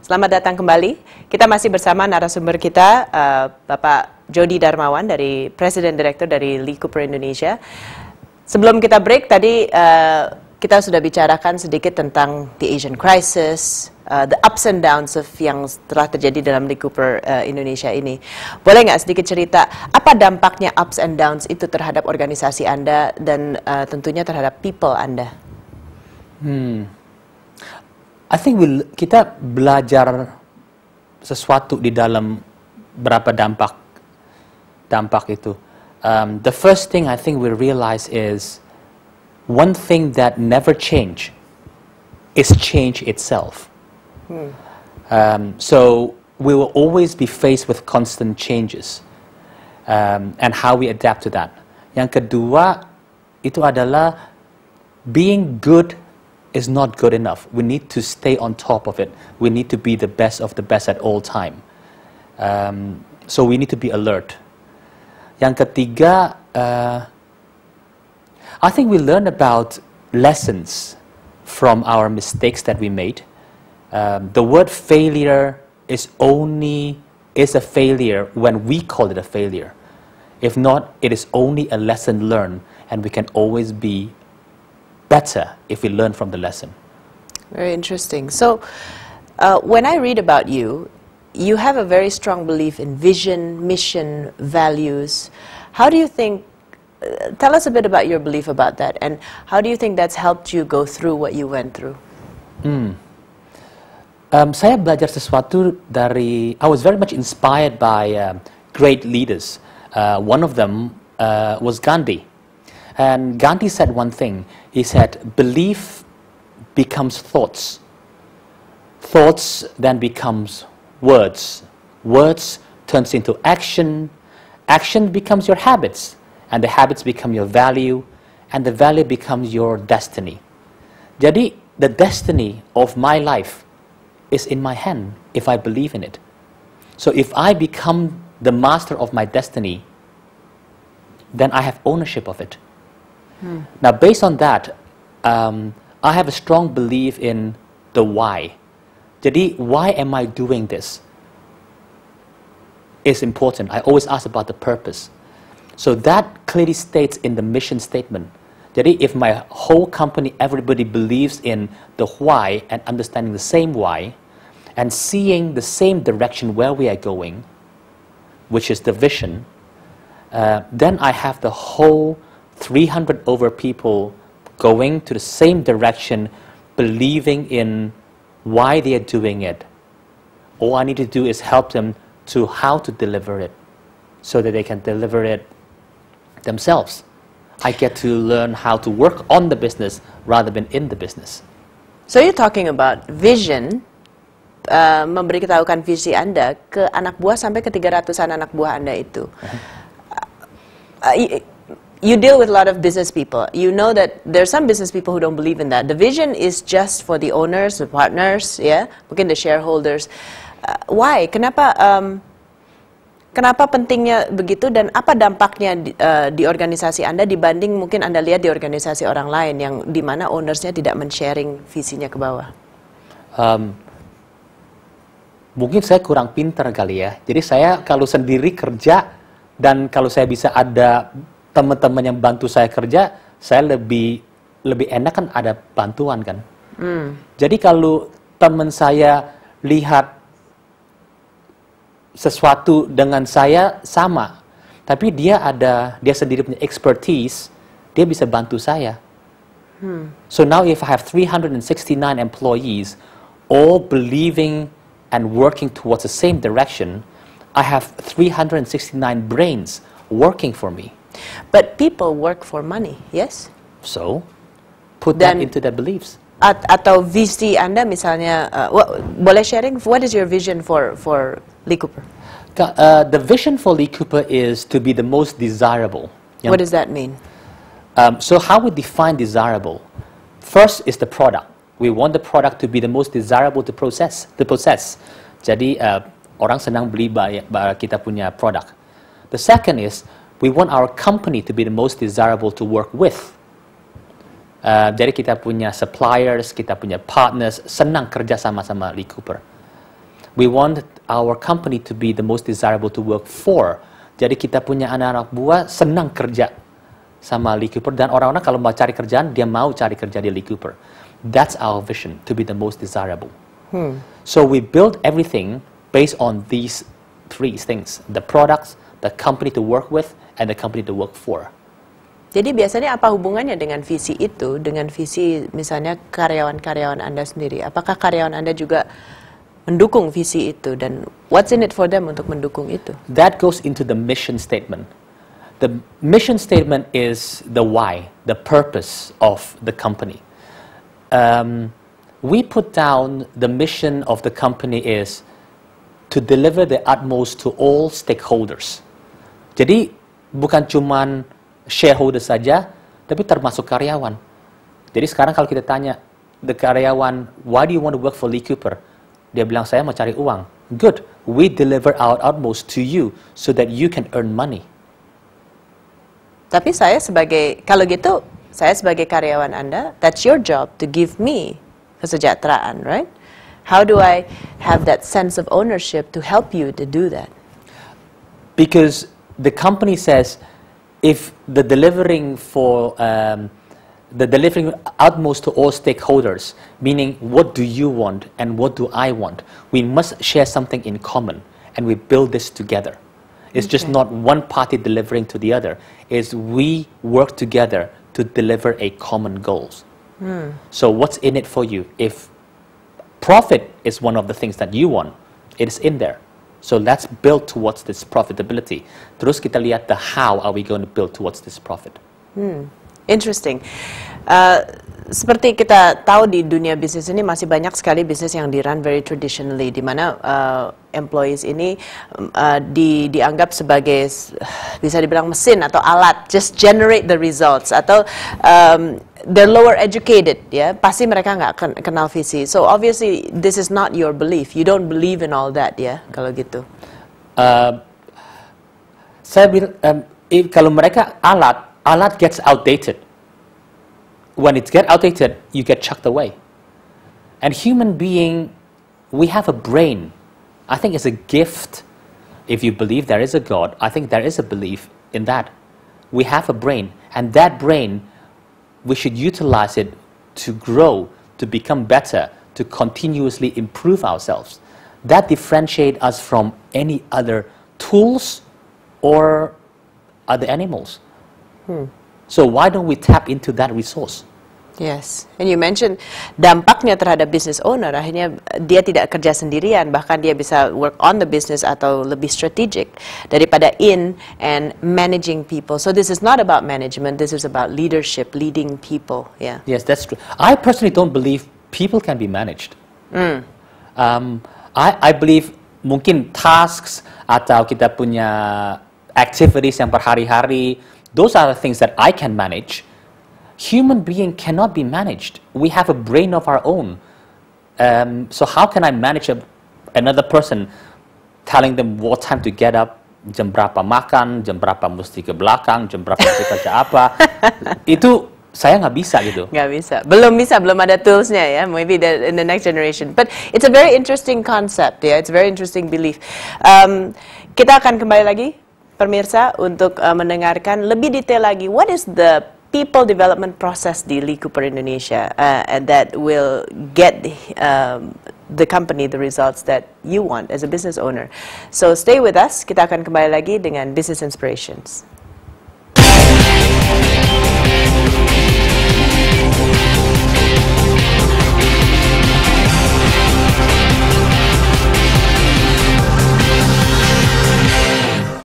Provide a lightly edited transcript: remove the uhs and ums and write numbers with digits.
Selamat datang kembali. Kita masih bersama narasumber kita, Bapak Jody Darmawan, dari Presiden Direktur dari Lee Cooper Indonesia. Sebelum kita break tadi, kita sudah bicarakan sedikit tentang the Asian crisis, the ups and downs of yang telah terjadi dalam Lee Cooper Indonesia ini. Boleh nggak sedikit cerita apa dampaknya ups and downs itu terhadap organisasi Anda dan tentunya terhadap people Anda? I think kita belajar sesuatu di dalam berapa dampak itu. The first thing I think we realize is one thing that never change is change itself. So we will always be faced with constant changes and how we adapt to that. Yang kedua itu adalah being good is not good enough. We need to stay on top of it. We need to be the best of the best at all time. So we need to be alert. Yang ketiga, I think we learn about lessons from our mistakes that we made. The word failure is a failure when we call it a failure. If not, it is only a lesson learned, and we can always be better if we learn from the lesson. Very interesting. So, when I read about you, you have a very strong belief in vision, mission, values. How do you think, tell us a bit about your belief about that, and how do you think that's helped you go through what you went through? Saya belajar sesuatu dari, I was very much inspired by great leaders. One of them was Gandhi. And Gandhi said one thing. He said, belief becomes thoughts. Thoughts then becomes words. Words turns into action. Action becomes your habits. And the habits become your value. And the value becomes your destiny. Jadi, the destiny of my life is in my hand if I believe in it. So if I become the master of my destiny, then I have ownership of it. Now, based on that, I have a strong belief in the why. Jadi, why am I doing this? Is important. I always ask about the purpose. So that clearly states in the mission statement. Jadi, if my whole company, everybody believes in the why and understanding the same why, and seeing the same direction where we are going, which is the vision, then I have the whole 300 over people going to the same direction, believing in why they are doing it. All I need to do is help them to how to deliver it so that they can deliver it themselves. I get to learn how to work on the business rather than in the business. So you're talking about vision, memberitahukan visi Anda ke anak buah sampai ke 300-an anak buah Anda itu. You deal with a lot of business people. You know that there are some business people who don't believe in that. The vision is just for the owners, the partners, yeah, mungkin the shareholders. Why? Kenapa pentingnya begitu dan apa dampaknya di organisasi Anda dibanding mungkin Anda lihat di organisasi orang lain yang di mana ownersnya tidak men-sharing visinya ke bawah? Mungkin saya kurang pintar kali ya. Jadi saya kalau sendiri kerja dan kalau saya bisa ada teman-teman yang bantu saya kerja, saya lebih enak kan ada bantuan kan. Jadi kalau teman saya lihat sesuatu dengan saya sama, tapi dia sendiri punya expertise, dia bisa bantu saya. So now if I have 369 employees, all believing and working towards the same direction, I have 369 brains working for me. But people work for money, yes? So, put that into their beliefs. Atau visi Anda misalnya, boleh sharing, what is your vision for Lee Cooper? The vision for Lee Cooper is to be the most desirable. What does that mean? So how we define desirable? First is the product. We want the product to be the most desirable to possess. Jadi, orang senang beli kita punya produk. The second is, we want our company to be the most desirable to work with. Jadi kita punya suppliers, kita punya partners, senang kerja sama-sama Lee Cooper. We want our company to be the most desirable to work for. Jadi kita punya anak-anak buah senang kerja sama Lee Cooper, dan orang-orang kalau mau cari kerjaan, dia mau cari kerja di Lee Cooper. That's our vision, to be the most desirable. So we build everything based on these three things: the products, the company to work with, and the company to work for. Jadi biasanya apa hubungannya dengan visi itu, dengan visi misalnya karyawan-karyawan Anda sendiri? Apakah karyawan Anda juga mendukung visi itu, dan what's in it for them untuk mendukung itu? That goes into the mission statement. The mission statement is the why, the purpose of the company. We put down the mission of the company is to deliver the utmost to all stakeholders. Jadi bukan cuman shareholder saja, tapi termasuk karyawan. Jadi sekarang kalau kita tanya the karyawan, why do you want to work for Lee Cooper? Dia bilang, saya mau cari uang. Good, we deliver our utmost to you so that you can earn money. Tapi kalau gitu, saya sebagai karyawan Anda, that's your job to give me kesejahteraan, right? How do I have that sense of ownership to help you to do that? Because the company says, if the delivering utmost to all stakeholders, meaning what do you want and what do I want, we must share something in common, and we build this together. It's just not one party delivering to the other. It's we work together to deliver a common goals. So what's in it for you? If profit is one of the things that you want, it is in there. So let's build towards this profitability. Terus kita lihat the how are we going to build towards this profit. Interesting. Seperti kita tahu di dunia bisnis ini masih banyak sekali bisnis yang di-run very traditionally, di mana employees ini dianggap sebagai bisa dibilang mesin atau alat, just generate the results, atau they're lower educated, ya, pasti mereka nggak kenal visi. So obviously this is not your belief. You don't believe in all that, ya, kalau gitu. Saya bilang, kalau mereka alat gets outdated. When it gets outdated, you get chucked away. And human being, we have a brain. I think it's a gift. If you believe there is a God, I think there is a belief in that. We have a brain, and that brain, we should utilize it to grow, to become better, to continuously improve ourselves. That differentiates us from any other tools or other animals. So why don't we tap into that resource? Yes, and you mentioned dampaknya terhadap business owner, akhirnya dia tidak kerja sendirian, bahkan dia bisa work on the business atau lebih strategic daripada in and managing people. So this is not about management, this is about leadership, leading people. Yeah. Yes, that's true. I personally don't believe people can be managed. I believe mungkin tasks atau kita punya activities yang berhari-hari, those are the things that I can manage. Human being cannot be managed. We have a brain of our own. So how can I manage another person, telling them what time to get up, jam berapa makan, jam berapa mesti ke belakang, jam berapa mesti kerja apa? Itu saya nggak bisa gitu. Nggak bisa, belum ada toolsnya, ya. Maybe in the next generation. But it's a very interesting concept, ya. It's a very interesting belief. Kita akan kembali lagi, pemirsa, untuk mendengarkan lebih detail lagi. What is the people development process di Lee Cooper Indonesia and that will get the company the results that you want as a business owner. So stay with us, kita akan kembali lagi dengan Business Inspirations.